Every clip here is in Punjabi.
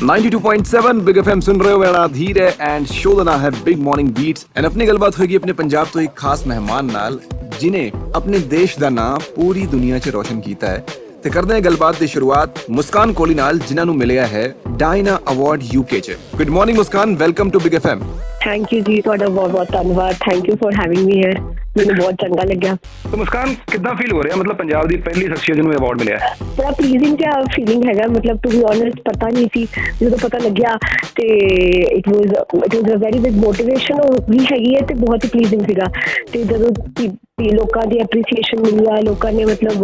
92.7 बिग एफएम सुन रहे हो। मेरा धीर है एंड शो का नाम है बिग मॉर्निंग बीट्स एंड अपनी गलबात होगी अपने पंजाब तो एक खास मेहमान नाल जिन्हें अपने देश का नाम पूरी दुनिया च रोशन किया है। ते करते हैं गलबात की शुरुआत मुस्कान कोहली नाल जिन्हां नूं मिलिया है डायना अवार्ड यूके च। Good morning Muskan, welcome to big FM. Thank you ji, ਤੁਹਾਡਾ ਬਹੁਤ ਬਹੁਤ ਧੰਨਵਾਦ। Thank you for having me here, ਮੈਨੂੰ ਬਹੁਤ ਚੰਗਾ ਲੱਗਿਆ। तो मुस्कान कितना फील हो रहा है, मतलब पंजाब की पहली शख्सियत जिन्होंने अवार्ड मिला है? बड़ा प्लीजिंग ਜਿਹਾ ਫੀਲਿੰਗ ਹੈਗਾ, ਮਤਲਬ ਟੂ ਬੀ ਓਨੈਸਟ ਪਤਾ ਨਹੀਂ ਸੀ, ਜਦੋਂ ਪਤਾ ਲੱਗਿਆ ਤੇ it was a very big motivation ਵੀ ਹੈਗੀ ਹੈ ਤੇ ਬਹੁਤ ਹੀ ਪਲੀਜ਼ਿੰਗ ਸੀਗਾ। ਤੇ ਜਦੋਂ ਲੋਕਾਂ ਦੀ ਐਪਰੀਸੀਏਸ਼ਨ ਮਿਲੀ ਆ, ਲੋਕਾਂ ਨੇ ਮਤਲਬ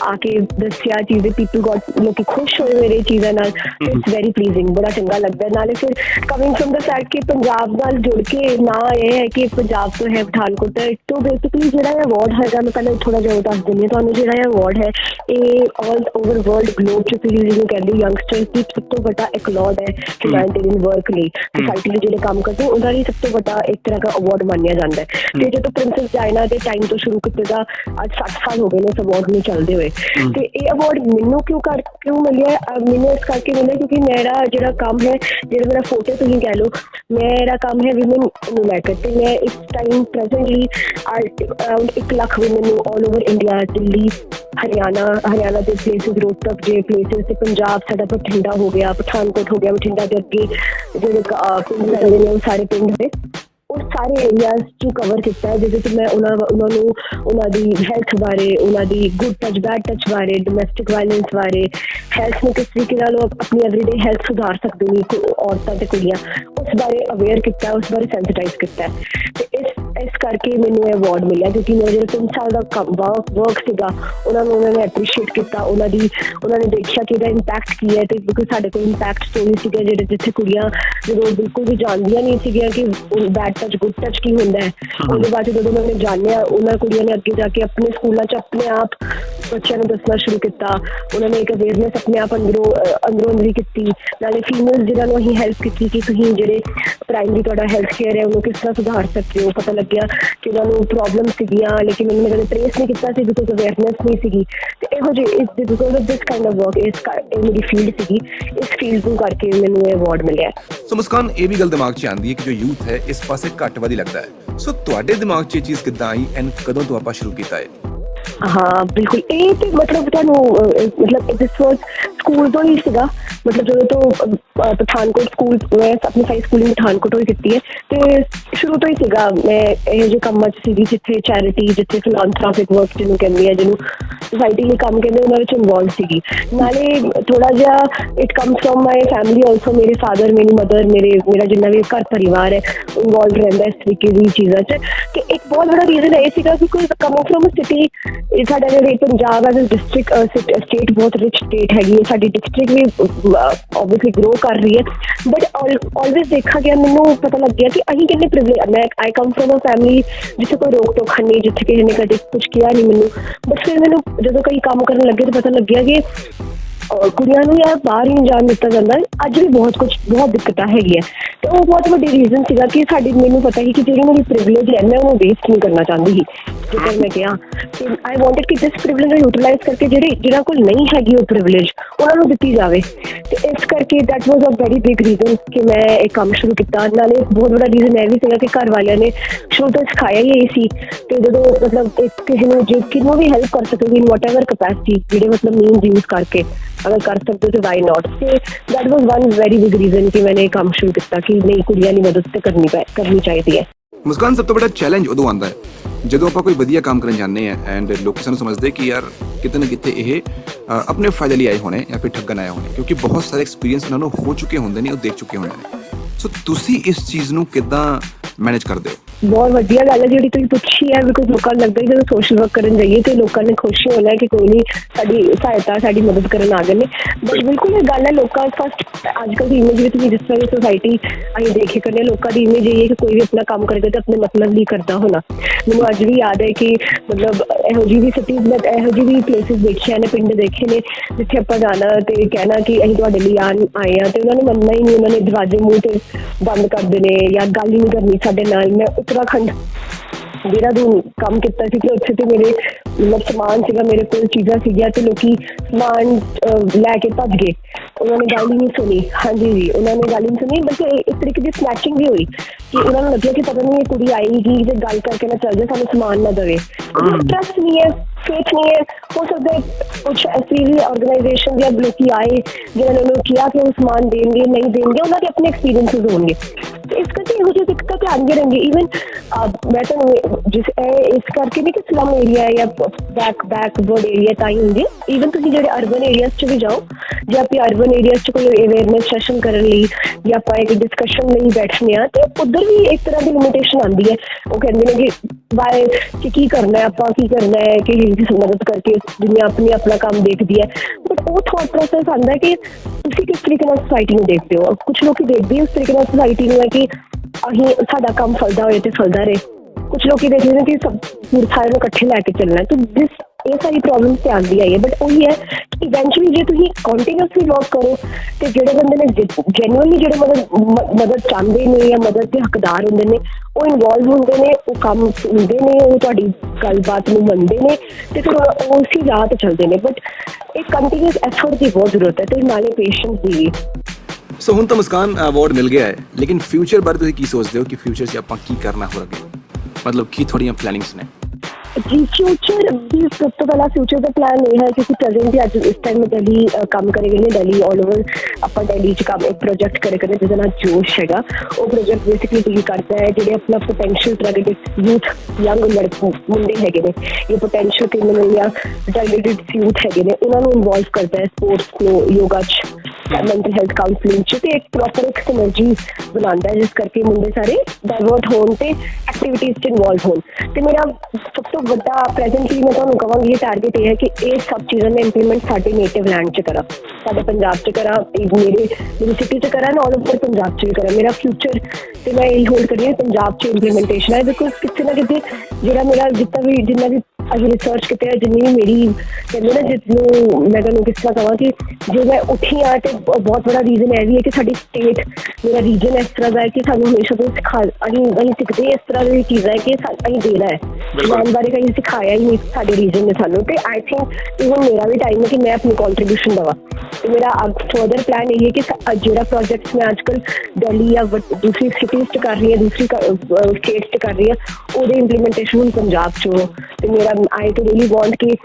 ਆ ਕੇ ਦੱਸਿਆ ਚੀਜ਼ਾਂ, ਪੀਪਲ ਗॉट ਲੋਕੀ ਖੁਸ਼ ਹੋਏ ਮੇਰੇ ਚੀਜ਼ਾਂ ਨਾਲ, ਇਟਸ ਵੈਰੀ ਪਲੀਜ਼ਿੰਗ, ਬੜਾ ਚੰਗਾ ਲੱਗਦਾ। ਨਾਲੇ ਫਿਰ ਕਮਿੰਗ ਫਰਮ ਦਾ ਫੈਕਟ ਕਿ ਪੰਜਾਬ ਨਾਲ ਜੁੜ ਕੇ ਨਾ ਇਹ ਹੈ ਕਿ ਪੰਜਾਬ ਤੋਂ ਹੈ ਪਠਾਨਕੋਟ ਤੋਂ, ਬੇਸਿਕਲੀ ਜਿਹੜਾ ਇਹ ਅਵਾਰਡ ਹੈਗਾ, ਮੈਂ ਪਹਿਲਾਂ ਥੋੜਾ ਜਿਹਾ ਦੱਸ ਦਿੰਦੀ ਹਾਂ ਤੁਹਾਨੂੰ। ਜਿਹੜਾ ਇਹ ਅਵਾਰਡ ਹੈ ਇਹ ਆਲ ਓਵਰ ਵਰਲਡ ਗਲੋਬ ਚ ਤੁਸੀਂ ਜਿਹਨੂੰ ਕਹਿੰਦੇ ਯੰਗਸਟਰਸ ਦੀ ਸਭ ਤੋਂ ਵੱਡਾ ਐਕਲੌਡ ਹੈ ਹਿਊਮੈਨਿਟੇਰੀਅਨ ਵਰਕ ਲਈ, ਸੋਸਾਇਟੀ ਲਈ ਜਿਹੜੇ ਕੰਮ ਕਰਦੇ ਉਹਨਾਂ ਲਈ ਸਭ ਤੋਂ ਵੱਡਾ ਇੱਕ ਤਰ੍ਹਾਂ ਦਾ ਅਵਾਰਡ ਮੰਨਿਆ ਜਾਂਦਾ ਹੈ। ਤੇ ਜਦੋਂ ਪ੍ਰਿੰਸੈਸ ਡਾਇਨਾ ਦੇ ਟਾਈਮ ਤੋਂ ਸ਼ੁਰੂ ਕੀਤੇ ਦਾ ਅੱਜ 60 ਸਾਲ ਹੋ ਗਏ ਨੇ ਇਸ ਅਵਾਰਡ ਨੂੰ ਚੱਲਦੇ ਹੋਏ। ਤੇ ਇਹ ਅਵਾਰਡ ਮੈਨੂੰ ਕਿਉਂ ਮਿਲਿਆ? ਮੈਨੂੰ ਇਸ ਕਰਕੇ ਮਿਲਿਆ ਕਿਉਂਕਿ ਮੇਰਾ ਜਿਹੜਾ ਕੰਮ ਹੈ, ਜਿਹੜਾ ਮੇਰਾ ਫੋਟੋ ਤੁਸੀਂ ਕਹਿ ਲਓ, ਮੇਰਾ ਕੰਮ ਹੈ ਵਿਮਨ ਨੂੰ ਲੈ ਕੇ। ਤੇ ਮੈਂ ਇਸ time presently around 1 lakh women ਨੂੰ all over India, Delhi, Haryana ਦੇ ਪਲੇਸਿਸ, ਰੋਹਤਕ ਜੇ ਪਲੇਸਿਸ, ਤੇ ਪੰਜਾਬ ਸਾਡਾ ਬਠਿੰਡਾ ਹੋ ਗਿਆ, ਪਠਾਨਕੋਟ ਹੋ ਗਿਆ, ਬਠਿੰਡਾ ਦੇ ਅੱਗੇ ਜਿਹੜੇ ਪਿੰਡ ਲੱਗਦੇ ਨੇ ਉਹ ਸਾਰੇ ਪਿੰਡ ਨੇ, ਉਹ ਸਾਰੇ ਏਰੀਆਜ਼ 'ਚ ਕਵਰ ਕੀਤਾ ਹੈ, ਜਿਹਦੇ 'ਚ ਮੈਂ ਉਹਨਾਂ ਨੂੰ ਉਹਨਾਂ ਦੀ ਹੈਲਥ ਬਾਰੇ, ਉਹਨਾਂ ਦੀ ਗੁੱਡ ਟੱਚ ਬੈਡ ਟੱਚ ਬਾਰੇ, ਡੋਮੈਸਟਿਕ ਵਾਇਲੈਂਸ ਬਾਰੇ, ਹੈਲਥ ਨੂੰ ਕਿਸ ਤਰੀਕੇ ਨਾਲ ਉਹ ਆਪਣੀ ਐਵਰੀਡੇ ਹੈਲਥ ਸੁਧਾਰ ਸਕਦੇ ਨੇ ਔਰਤਾਂ ਤੇ ਕੁੜੀਆਂ, ਉਸ ਬਾਰੇ ਅਵੇਅਰ ਕੀਤਾ, ਉਸ ਬਾਰੇ ਸੈਂਸਿਟਾਈਜ਼ ਕੀਤਾ। ਤੇ ਇਸ ਕਰਕੇ ਮੈਨੂੰ ਇਹ ਅਵਾਰਡ ਮਿਲਿਆ ਕਿਉਂਕਿ ਮੇਰਾ ਜਿਹੜਾ 3 ਸਾਲ ਦਾ ਵਰਕ ਸੀਗਾ ਉਹਨਾਂ ਨੇ ਐਪਰੀਸ਼ੀਏਟ ਕੀਤਾ, ਉਹਨਾਂ ਨੇ ਦੇਖਿਆ ਕਿ ਇਹਦਾ ਇੰਪੈਕਟ ਕੀ ਹੈ। ਤੇ ਕਿਉਂਕਿ ਸਾਡੇ ਕੋਲ ਇੰਪੈਕਟ ਸਟੋਰੀ ਸੀਗੇ ਜਿਹੜੇ ਜਿੱਥੇ ਕੁੜੀਆਂ ਜਦੋਂ ਬਿਲਕੁਲ ਵੀ ਜਾਣਦੀਆਂ ਨਹੀਂ ਸੀਗੀਆਂ ਕਿ ਬੈਡ ਟੱਚ ਗੁੱਡ ਟੱਚ ਕੀ ਹੁੰਦਾ ਹੈ, ਉਹਦੇ ਬਾਅਦ ਜਦੋਂ ਉਹਨਾਂ ਨੇ ਜਾਣਿਆ, ਉਹਨਾਂ ਕੁੜੀਆਂ ਨੇ ਅੱਗੇ ਜਾ ਕੇ ਆਪਣੇ ਸਕੂਲਾਂ 'ਚ ਆਪਣੇ ਆਪ ਬੱਚਿਆਂ ਨੂੰ ਦੱਸਣਾ ਸ਼ੁਰੂ ਕੀਤਾ। ਉਹਨਾਂ ਨੇ ਇੱਕ ਅਵੇਅਰਨੈਸ ਆਪਣੇ ਆਪ ਅੰਦਰੋਂ ਕੀਤੀ। ਨਾਲੇ ਫੀਮੇਲ ਜਿਹਨਾਂ ਨੂੰ ਅਸੀਂ ਹੈਲਪ ਕੀਤੀ ਕਿ ਤੁਸੀਂ ਜਿਹੜੇ ਪ੍ਰਾਇਮਰੀ ਤੁਹਾਡਾ ਹੈਲਥ ਕੇਅਰ ਹੈ ਉਹਨੂੰ ਕਿਸ ਤਰ੍ਹਾਂ ਸੁਧਾਰ ਸਕਦੇ ਹੋ। ਪਤਾ ਲੱਗਿਆ ਕਿ ਉਹਨਾਂ ਨੂੰ ਪ੍ਰੋਬਲਮ ਸੀਗੀਆਂ ਲੇਕਿਨ ਉਹਨਾਂ ਨੇ ਕਦੇ ਟ੍ਰੇਸ ਨਹੀਂ ਕੀਤਾ ਸੀ ਬਿਕੋਜ਼ ਅਵੇਅਰਨੈਸ ਨਹੀਂ ਸੀਗੀ। ਤੇ ਇਹੋ ਜਿਹੇ because of this kind of work ਇਹ ਮੇਰੀ ਫੀਲਡ ਸੀਗੀ, ਇਸ ਫੀਲਡ ਨੂੰ ਕਰਕੇ ਮੈਨੂੰ ਇਹ ਅਵਾਰਡ ਮਿਲਿਆ। ਸੋ ਮੁਸਕਾਨ, ਇਹ ਵੀ ਗੱਲ ਦਿਮਾਗ 'ਚ ਆਉਂਦੀ ਹੈ ਕਿ ਜੋ ਯੂਥ ਹੈ ਇਸ ਪਾਸੇ ਘੱਟ ਵੱਧ ਹੀ ਲੱਗਦਾ ਹੈ। ਸੋ ਤੁਹਾਡੇ ਦਿਮਾਗ 'ਚ ਇਹ ਚੀਜ਼ ਕਿੱਦਾਂ ਆਈ ਐਂਡ ਕਦੋਂ ਤੋਂ ਆਪਾਂ ਸ਼ੁਰੂ ਕੀਤਾ ਹੈ? ਹਾਂ ਬਿਲਕੁਲ, ਇਹ ਤੇ ਮਤਲਬ ਤੁਹਾਨੂੰ ਮਤਲਬ ਦਿਸ ਵਾਸ ਸਕੂਲ ਤੋਂ ਹੀ ਸੀਗਾ। ਮਤਲਬ ਜਦੋਂ ਤੋਂ ਪਠਾਨਕੋਟ ਸਕੂਲ, ਮੈਂ ਆਪਣੀ ਸਾਰੀ ਸਕੂਲਿੰਗ ਪਠਾਨਕੋਟ ਤੋਂ ਹੀ ਕੀਤੀ ਹੈ ਤੇ ਸ਼ੁਰੂ ਤੋਂ ਹੀ ਸੀਗਾ ਮੈਂ ਇਹੋ ਜਿਹੇ ਕੰਮਾਂ 'ਚ ਸੀਗੀ ਜਿੱਥੇ ਚੈਰਿਟੀ, ਜਿੱਥੇ ਫਿਲਾਂਥ੍ਰੋਪਿਕ ਵਰਕ ਜਿਹਨੂੰ ਕਹਿੰਦੇ ਆ, ਜਿਹਨੂੰ ਸੋਸਾਇਟੀ ਲਈ ਕੰਮ ਕਹਿੰਦੇ, ਉਹਨਾਂ ਵਿੱਚ ਇਨਵੋਲਵ ਸੀਗੀ। ਨਾਲੇ ਥੋੜਾ ਜਿਹਾ it comes from my family also, ਮੇਰੇ ਫਾਦਰ, ਮੇਰੀ ਮਦਰ, ਮੇਰਾ ਜਿੰਨਾ ਵੀ ਘਰ ਪਰਿਵਾਰ ਹੈ ਇਨਵੋਲਵ ਰਹਿੰਦਾ ਇਸ ਤਰੀਕੇ ਦੀ ਚੀਜ਼ਾਂ 'ਚ। ਤੇ ਇੱਕ ਬਹੁਤ ਬੜਾ ਰੀਜ਼ਨ ਇਹ ਸੀਗਾ because coming from a city, ਇਹ ਸਾਡਾ ਜਿਹੜੇ Punjab as a district state ਬਹੁਤ ਰਿਚ ਸਟੇਟ ਹੈਗੀ ਹੈ, ਸਾਡੀ ਡਿਸਟ੍ਰਿਕਟ ਵੀ ਓਬਵੀਅਸਲੀ ਗਰੋ ਕਰ ਰਹੀ ਹੈ, ਬਟ ਆਲਵੇਜ਼ ਦੇਖਾ ਗਿਆ, ਮੈਨੂੰ ਪਤਾ ਲੱਗਿਆ ਕਿ ਅਸੀਂ ਕਿੰਨੇ ਪ੍ਰਿਵਿਲੇਜ, ਮੈਂ ਆਈ ਕਮ ਫਰੋਮ ਅ ਫੈਮਿਲੀ ਜਿੱਥੇ ਕੋਈ ਰੋਕ ਟੋਕ ਨਹੀਂ, ਜਿੱਥੇ ਕਿਸੇ ਨੇ ਕਦੇ ਕੁਛ ਕਿਹਾ ਨਹੀਂ ਮੈਨੂੰ। ਬਟ ਫਿਰ ਮੈਨੂੰ ਜਦੋਂ ਕਈ ਕੰਮ ਕਰਨ ਲੱਗੇ ਤਾਂ ਪਤਾ ਲੱਗਿਆ ਕਿ ਕੁੜੀਆਂ ਨੂੰ ਯਾਰ ਬਾਹਰ ਹੀ ਜਾਣ ਦਿੱਤਾ ਜਾਂਦਾ ਹੈ। ਅੱਜ ਵੀ ਬਹੁਤ ਦਿੱਕਤਾਂ ਹੈਗੀਆਂ ਤੇ ਉਹ ਬਹੁਤ ਵੱਡੀ ਰੀਜ਼ਨ ਸੀਗਾ ਕਿ ਮੈਨੂੰ ਪਤਾ ਸੀ ਕਿ ਜਿਹੜੀ ਮੇਰੀ ਪ੍ਰਿਵਿਲੇਜ ਹੈ ਮੈਂ ਉਹਨੂੰ ਵੇਸਟ ਨਹੀਂ ਕਰਨਾ ਚਾਹੁੰਦੀ ਸੀ। ਜਿੱਦਾਂ ਮੈਂ ਕਿਹਾ ਕਿ ਆਈ ਵਾਂਟਡ ਕਿ ਦਿਸ ਪ੍ਰਿਵਿਲੇਜ ਨੂੰ ਯੂਟੀਲਾਈਜ਼ ਕਰਕੇ ਜਿਹਨਾਂ ਕੋਲ ਨਹੀਂ ਹੈਗੀ ਉਹ ਪ੍ਰਿਵਿਲੇਜ ਉਹਨਾਂ ਨੂੰ ਦਿੱਤੀ ਜਾਵੇ। ਤੇ ਇਸ ਕਰਕੇ that was a very big reason ਕਿ ਮੈਂ ਇਹ ਕੰਮ ਸ਼ੁਰੂ ਕੀਤਾ। ਨਾਲੇ ਬਹੁਤ ਵੱਡਾ ਰੀਜ਼ਨ ਇਹ ਵੀ ਸੀਗਾ ਕਿ ਘਰ ਵਾਲਿਆਂ ਨੇ ਸ਼ੁਰੂ ਤੋਂ ਸਿਖਾਇਆ ਹੀ ਇਹ ਸੀ ਕਿ ਜਦੋਂ ਮਤਲਬ ਕਿਸੇ ਨੂੰ ਜੇ ਕਿਹਨੂੰ ਵੀ ਹੈਲਪ ਕਰ ਸਕੇਗੀ ਇਨ ਵਟ ਐਵਰ ਕਪੈਸਿਟੀ, ਜਿਹੜੇ ਮਤਲਬ ਮੀਨਸ ਯੂਜ਼ ਕਰਕੇ ਅਗਰ ਕਰ ਸਕਦੇ ਤੇ ਵਾਈ ਨੋਟ। ਤੇ that was one very big reason ਕਿ ਮੈंने ਕੰਮ ਸ਼ੁਰੂ ਕੀਤਾ ਕਿ ਨਹੀਂ, ਕੁੜੀਆਂ ਦੀ ਮਦਦ ਤੇ ਕਰਨੀ ਚਾਹੀਦੀ ਹੈ। ਮੁਸਕਾਨ, ਸਭ ਤੋਂ ਵੱਡਾ ਚੈਲੰਜ ਉਦੋਂ ਆਉਂਦਾ ਹੈ ਜਦੋਂ ਆਪਾਂ ਕੋਈ ਵਧੀਆ ਕੰਮ ਕਰਨ ਜਾਂਦੇ ਆ ਐਂਡ ਲੋਕ ਸਾਨੂੰ ਸਮਝਦੇ ਕਿ ਯਾਰ ਕਿਤੇ ਨਾ ਕਿਤੇ ਇਹ ਆਪਣੇ ਫਾਇਦੇ ਲਈ ਆਏ ਹੋਣੇ ਜਾਂ ਫਿਰ ਠੱਗਣ ਆਏ ਹੋਣੇ, ਕਿਉਂਕਿ ਬਹੁਤ ਸਾਰੇ ਐਕਸਪੀਰੀਅੰਸ ਉਹਨਾਂ ਨੂੰ ਹੋ ਚੁੱਕੇ ਹੁੰਦੇ ਨੇ, ਉਹ ਦੇਖ ਚੁੱਕੇ ਹੁੰਦੇ ਨੇ। ਸੋ ਤੁਸੀਂ ਇਸ ਚੀਜ਼ ਨੂੰ ਕਿੱਦਾਂ ਮੈਨੇਜ ਕਰਦੇ ਹੋ? ਬਹੁਤ ਵਧੀਆ ਗੱਲ ਹੈ ਜਿਹੜੀ ਤੁਸੀਂ ਪੁੱਛੀ ਹੈ, ਬਿਕੋਜ਼ ਲੋਕਾਂ ਨੂੰ ਲੱਗਦਾ ਜਦੋਂ ਸੋਸ਼ਲ ਵਰਕ ਕਰਨ ਜਾਈਏ ਤੇ ਲੋਕਾਂ ਨੇ ਖੁਸ਼ੀ ਹੋਣਾ ਕਿ ਕੋਈ ਨਹੀਂ ਸਾਡੀ ਸਹਾਇਤਾ, ਸਾਡੀ ਮਦਦ ਕਰਨ ਆ ਗਏ ਨੇ। ਬਟ ਬਿਲਕੁਲ ਇਹ ਗੱਲ ਹੈ, ਲੋਕਾਂ ਫਸਟ ਅੱਜ ਕੱਲ੍ਹ ਦੀ ਇਮੇਜ ਵਿੱਚ ਵੀ ਜਿਸ ਤਰ੍ਹਾਂ ਦੀ ਸੋਸਾਇਟੀ ਅਸੀਂ ਦੇਖੇ ਕਰਨੇ, ਲੋਕਾਂ ਦੀ ਇਮੇਜ ਇਹ ਹੈ ਕਿ ਕੋਈ ਵੀ ਆਪਣਾ ਕੰਮ ਕਰੇਗਾ ਤੇ ਆਪਣੇ ਮਤਲਬ ਲਈ ਕਰਦਾ ਹੋਣਾ। ਮੈਨੂੰ ਅੱਜ ਵੀ ਯਾਦ ਹੈ ਕਿ ਮਤਲਬ ਇਹੋ ਜਿਹੀ ਵੀ ਸਿਟੀਜ਼, ਬਟ ਇਹੋ ਜਿਹੀ ਵੀ ਪਲੇਸਿਸ ਦੇਖੀਆਂ ਨੇ, ਪਿੰਡ ਦੇਖੇ ਨੇ ਜਿੱਥੇ ਆਪਾਂ ਜਾਣਾ ਤੇ ਕਹਿਣਾ ਕਿ ਅਸੀਂ ਤੁਹਾਡੇ ਲਈ ਆਏ ਹਾਂ ਤੇ ਉਹਨਾਂ ਨੇ ਮੰਨਣਾ ਹੀ ਨਹੀਂ, ਉਹਨਾਂ ਨੇ ਦਰਵਾਜ਼ੇ ਮੂੰਹ ਤੇ ਬੰਦ ਕਰਦੇ ਨੇ ਜਾਂ ਗੱਲ ਹੀ ਨਹੀਂ ਕਰਨੀ ਸਾਡੇ ਨਾਲ। ਮੈਂ ਉੱਤਰਾਖੰਡ देहरादून काम किया ਸੀ ਤੇ ਉੱਥੇ ਤੇ ਮੇਰੇ मतलब समान ਸੀਗਾ ਮੇਰੇ ਕੋਲ ਚੀਜ਼ਾਂ ਸੀਗੀਆਂ ਤੇ ਲੋਕੀ ਸਮਾਨ ਲੈ ਕੇ ਭੱਜ ਗਏ ਉਹਨਾਂ ਨੇ ਗੱਲ ਹੀ ਨਹੀਂ ਸੁਣੀ ਹਾਂਜੀ ਜੀ ਉਹਨਾਂ ਨੇ ਗੱਲ ਹੀ ਨਹੀਂ ਸੁਣੀ ਬਲਕਿ ਇੱਕ ਤਰੀਕੇ ਦੀ ਸਨੈਚਿੰਗ ਵੀ ਹੋਈ ਕਿ ਉਹਨਾਂ ਨੂੰ ਲੱਗਿਆ ਕਿ ਪਤਾ ਨਹੀਂ ਇਹ ਕੁੜੀ ਆਏਗੀ ਜੇ ਗੱਲ ਕਰਕੇ ਨਾ ਚੱਲ ਜਾਏ ਸਾਨੂੰ ਸਮਾਨ ਨਾ ਦੇਵੇ ਟਰਸਟ ਨਹੀਂ ਹੈ फेथ नहीं है हो सकता है कुछ ऐसी भी ऑर्गेनाइजेशन या लोग आए जिन्होंने किया कि वो समान देंगे नहीं देंगे उन्होंने अपने एक्सपीरियंसिस होंगे तो इस करके यहो जी दिक्कतें आती रहेंगी इवन मैं तो जिस इस करके नहीं कि स्लम एरिया या बैकवर्ड एरिया ताई होंगे ईवन तुम जो अर्बन एरियाज च भी जाओ जो आप अर्बन एरियाज च कोई अवेयरनेस सैशन करने लई या आप एक डिस्कशन नहीं बैठने तो उधर भी एक तरह की लिमिटेशन आती है वो कहते हैं कि बाय कि करना है आप की करना है कि मदद करके दुनिया अपनी अपना काम देखती है बट वो थॉट प्रोसेस आता है कि तुम किस तरीके सोसाइटी में देखते हो कुछ लोग देखते उस तरीके सोसाइटी में है कि अं साडा काम फलदा होए तो फलदा रहे कुछ लोग देखते हैं कि सब सारे इकट्ठे लैके चलना है तो दिस ये सारी प्रॉब्लम्स तो आती आई है बट वही है कि इवेंचुअली जो तुम कॉन्टीन्यूअसली वर्क करो तो जोड़े बंदे ने जेन्युइनली जो मदद चाहते हैं या मदद के हकदार होंगे ने वो इनवॉल्व होंगे ने वो काम सुनते हैं वो तुहाडी गलबात नूं मनदे ने ते फिर उसी राह ते चलते हैं बट एक कंटीन्यूअस एफर्ट की बहुत जरूरत है तो नाले पेशेंस की भी सो हुण तो मुस्कान अवार्ड मिल गया है लेकिन फ्यूचर बारे तुसीं की सोचते हो कि फ्यूचर च आपां की करना हो अगे मतलब की थोड़ियां प्लानिंग्स ने जी फ्यूचर भी सब तो पहला फ्यूचर का प्लान ये है क्योंकि प्रेजेंट भी अज इस टाइम में दिल्ली काम करेंगे ने दिल्ली ऑल ओवर आप दिल्ली काम एक प्रोजेक्ट करे जिसका नाम जोश है वो प्रोजेक्ट बेसिकली डील करता है जो अपना पोटेंशियल टारगेटेड यूथ यंग मुंडे है ये पोटेंशियल क्रिमिनल या टारगेटेड यूथ है उन्होंने इनवॉल्व करता है स्पोर्ट्स को योगा मैंटल हेल्थ काउंसलिंग च एक प्रॉपर एक सिनर्जी बनाता है जिस करके मुंडे सारे डाइवर्ट होन ते एक्टिविटीज च इनवॉल्व होन तो मेरा सब तो बड़ा प्रेजेंटली मैं तुहानूं कहांगी ये टारगेट ये है कि ये सब चीज़ों में इंप्लीमेंट साडे नेटिव लैंड च करा साडे पंजाब च करा मेरी सिटी च करा ऑल ओवर पंजाब च भी करा मेरा फ्यूचर तो मैं यही होल्ड करनी है पंजाब च इंप्लीमेंटेशन है बिकॉज किसी ना किसी जो मेरा जितना भी अभी रिसर्च किया जिन्नी भी मेरी कहते ना जिसनों मैं तुहानूं किस तरह कहां कि जो मैं उठी हाँ तो बहुत बड़ा रीजन है भी है कि साडी स्टेट मेरा रीजन इस तरह का है कि सानूं हमेशा तो असीं सिखते इस तरह की चीज़ है कि असीं देना है ज्ञान बारे कहीं सिखाया ही नहीं साडे रीजन ने सानूं ते आई थिंक इवन मेरा भी टाइम है कि मैं अपनी कॉन्ट्रीब्यूशन देवां तो मेरा अब फर्दर प्लान यही है कि जो प्रोजेक्ट्स मैं आजकल दिल्ली या दूसरी सिटीज़ कर रही है दूसरी स्टेट्स कर रही है वो इंप्लीमेंटेशन हुण पंजाब च हो तो मेरा आई तो रियली वांट कि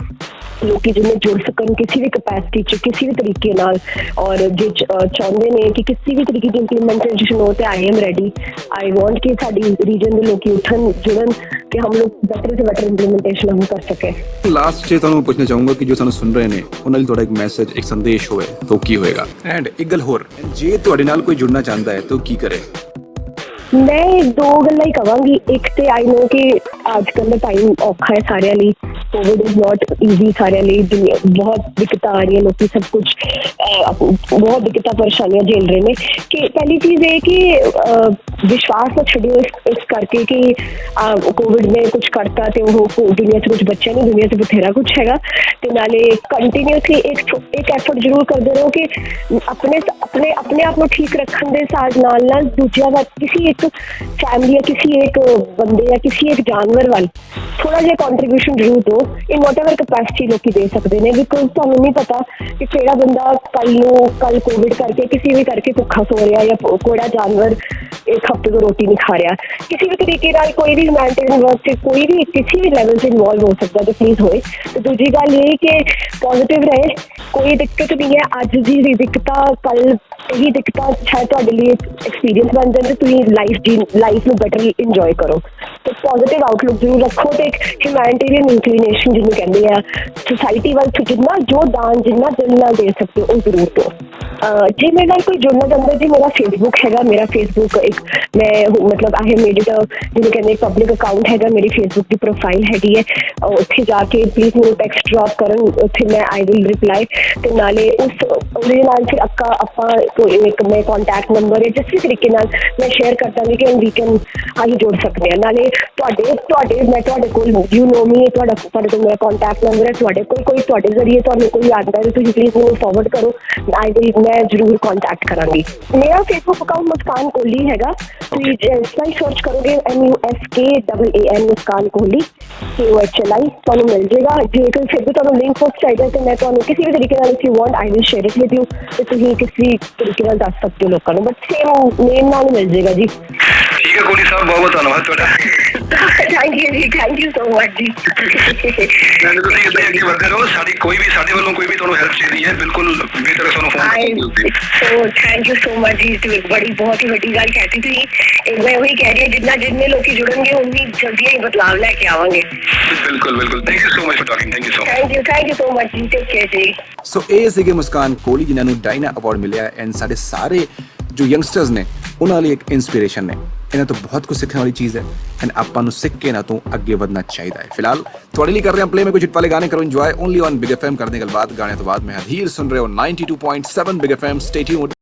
लोग जिन्हें जुड़ सकन किसी भी कैपेसिटी च किसी भी तरीके नाल और जो चाहते हैं कि किसी भी तरीके की इंप्लीमेंटेशन हो तो I am ready I want कि साडी रीजन के लोग उठन जुड़न कि हम लोग बेटर से बेटर इंप्लीमेंटेशन हम कर सके लास्ट च तुहानूं पुछना चाहूँगा कि जो सानूं सुन रहे हैं उन्हां लई तुहाडा एक मैसेज एक संदेश होवे तो की होएगा एंड एक गल होर जे तुहाडे नाल कोई जुड़ना चाहता है तो की करे मैं दो गल्लां ही कहांगी एक तो आई नो कि अजकल का टाइम औखा है सारे लिए कोविड इज नॉट ईजी सारे लिए बहुत दिक्कत आ रही है लोग सब कुछ बहुत दिक्कत परेशानियां झेल रहे हैं कि पहली चीज़ ये कि विश्वास ना छड़ियो इस करके कि कोविड ने कुछ करता तो वो दुनिया से कुछ बच्चा नहीं दुनिया से बथेरा कुछ हैगा तो नाले कंटीन्यूअसली एक एफर्ट जरूर करते रहो कि अपने अपने अपने आप को ठीक रखने के साथ नाल दूसरा किसी एक फैमिली या किसी एक बंदे या किसी एक जानवर वाल थोड़ा जहा कॉन्ट्रीब्यूशन जरूर दो इन वॉट एवर कैपेसिटी लोग दे सकते हैं बिकॉज तुहानूं नहीं पता कि केड़ा बंदा कल कोविड करके किसी भी करके भुखा सो रहा या कोड़ा जानवर एक हफ्ते तो रोटी नहीं खा रहा किसी भी तरीके कोई भी ह्यूमैनिटेरियन वर्क से कोई भी किसी भी लेवल से इन्वॉल्व हो सकता है तो प्लीज़ होए तो दूसरी गल ये कि पॉजिटिव रहे कोई दिक्कत नहीं है अज की दिक्कत कल यही दिक्कत शायद तुहाडे लिए एक्सपीरियंस बन जाए तुम लाइफ में बेटर इंजॉय करो तो पॉजिटिव आउटलुक जरूर रखो तो एक ह्यूमैनिटेरियन इंक्लिनेशन जिन्होंने कहते हैं सोसाइटी वाल जितना जो दान जितना दिल नाल दे सकते हो जरूर दो जी मेरे नाल कोई जुड़ना चाहता जी मेरा फेसबुक है मेरा फेसबुक एक मैं मतलब आई हैव मेड इट जिन्हें कहते पब्लिक अकाउंट है मेरी फेसबुक की प्रोफाइल हैगी है उत्थे जाके प्लीज़ मेरे टेक्स्ट ड्रॉप करन उत्थे मैं आई विल रिप्लाई तो नाले उस फिर आपां ਕੋਈ ਇੱਕ ਮੈਂ ਕੰਟੈਕਟ ਨੰਬਰ ਹੈ ਜਿਸ ਵੀ ਤਰੀਕੇ ਨਾਲ ਮੈਂ ਸ਼ੇਅਰ ਕਰ ਦਾਂਗੀ ਕਿ ਵੀ ਕੈਨ ਅਸੀਂ ਜੋੜ ਸਕਦੇ ਹਾਂ। ਨਾਲੇ ਤੁਹਾਡੇ ਮੈਂ ਤੁਹਾਡੇ ਕੋਲ ਯੂ ਨੋ ਮੀ, ਤੁਹਾਡੇ ਕੋਲ ਮੇਰਾ ਕੰਟੈਕਟ ਨੰਬਰ ਹੈ, ਤੁਹਾਡੇ ਕੋਲ ਕੋਈ ਤੁਹਾਡੇ ਜ਼ਰੀਏ ਤੁਹਾਨੂੰ ਕੋਈ ਆਉਂਦਾ ਹੈ ਤੁਸੀਂ ਪਲੀਜ਼ ਮੈਨੂੰ ਫਾਰਵਰਡ ਕਰੋ, ਮੈਂ ਜ਼ਰੂਰ ਕੰਟੈਕਟ ਕਰਾਂਗੀ। ਮੇਰਾ ਫੇਸਬੁੱਕ ਅਕਾਊਂਟ ਮੁਸਕਾਨ ਕੋਹਲੀ ਹੈਗਾ, ਤੁਸੀਂ ਇਸ ਤਰ੍ਹਾਂ ਹੀ ਸਰਚ ਕਰੋਗੇ MUSKAAN ਮੁਸਕਾਨ ਕੋਹਲੀ KOHLI ਤੁਹਾਨੂੰ ਮਿਲ ਜਾਏਗਾ। ਜੇਕਰ ਫਿਰ ਵੀ ਤੁਹਾਨੂੰ ਲਿੰਕ ਪੋਸਟ ਚਾਹੀਦਾ ਤੇ ਮੈਂ ਤੁਹਾਨੂੰ ਕਿਸੇ ਵੀ ਤਰੀਕੇ ਨਾਲ if you want I will share it with you, ਤੇ ਤੁਸੀਂ ਕਿਸੇ ਤਰੀਕੇ ਨਾਲ ਦੱਸ ਸਕਦੇ ਹੋ ਲੋਕਾਂ ਨੂੰ, ਬਟ ਸੇਮ ਨੇਮ ਨਾਲ ਮਿਲ ਜਾਏਗਾ ਜੀ। ਠੀਕ ਹੈ ਕੋਹਲੀ ਸਾਹਿਬ, ਬਹੁਤ ਬਹੁਤ ਧੰਨਵਾਦ ਤੁਹਾਡਾ। ਥੈਂਕ ਯੂ ਜੀ, ਥੈਂਕ ਯੂ ਸੋ ਮਚ ਜੀ। ਮੈਨੂੰ ਤੁਸੀਂ ਇੱਦਾਂ ਅੱਗੇ ਵਧਦੇ ਰਹੋ, ਸਾਡੇ ਵੱਲੋਂ ਕੋਈ ਵੀ ਤੁਹਾਨੂੰ ਹੈਲਪ ਚਾਹੀਦੀ ਹੈ ਬਿਲਕੁਲ ਬੇਤਰ ਤੁਹਾਨੂੰ phone thank you so much ਜੀ। ਬੜੀ ਬਹੁਤ ਹੀ ਵੱਡੀ ਗੱਲ ਕਹਿਤੀ ਤੁਸੀਂ, ਮੈਂ ਉਹੀ ਕਹਿ ਰਹੀ ਹਾਂ ਜਿੰਨੇ ਲੋਕੀ ਜੁੜਨਗੇ ਉਨੀ ਜਲਦੀ ਹੀ ਬਦਲਾਵ ਲੈ ਕੇ ਆਵਾਂਗੇ। ਬਿਲਕੁਲ ਬਿਲਕੁਲ, thank you so much for talking, thank you so much ਜੀ, ਟੇਕ ਕੇਅਰ ਜੀ। ਸੋ ਇਹ ਸੀਗੇ ਮੁਸਕਾਨ ਕੋਹਲੀ ਜਿਨ੍ਹਾਂ ਨੂੰ ਡਾਇਨਾ ਅਵਾਰਡ ਮਿਲਿਆ ਐਂਡ ਸਾਡੇ ਸਾਰੇ ਜੋ ਯੰਗਸਟਰਸ ਨੇ ਉਹਨਾਂ ਲਈ ਇੱਕ ਇਨਸਪੀਰੇਸ਼ਨ ਨੇ। ਇਹਨਾਂ ਤੋਂ ਬਹੁਤ ਕੁਝ ਸਿੱਖਣ ਵਾਲੀ ਚੀਜ਼ ਹੈ ਐਂਡ ਆਪਾਂ ਨੂੰ ਸਿੱਖ ਕੇ ਇਹਨਾਂ ਤੋਂ ਅੱਗੇ ਵਧਣਾ ਚਾਹੀਦਾ ਹੈ। ਫਿਲਹਾਲ ਤੁਹਾਡੇ ਲਈ ਕਰ ਰਹੇ ਹਾਂ ਪਲੇ, ਮੈਂ ਕੁਝ ਹਿੱਟ ਵਾਲੇ ਗਾਣੇ ਕਰੋ enjoy only on big FM। ਕਰਦੇ ਗੱਲਬਾਤ ਗਾਣੇ ਤੋਂ ਬਾਅਦ ਮੈਂ ਹਧੀਰ ਸੁਣ ਰਹੇ ਹੋ 92.7 ਬਿਗ FM, ਸਟੇ ਟਿਊਨਡ।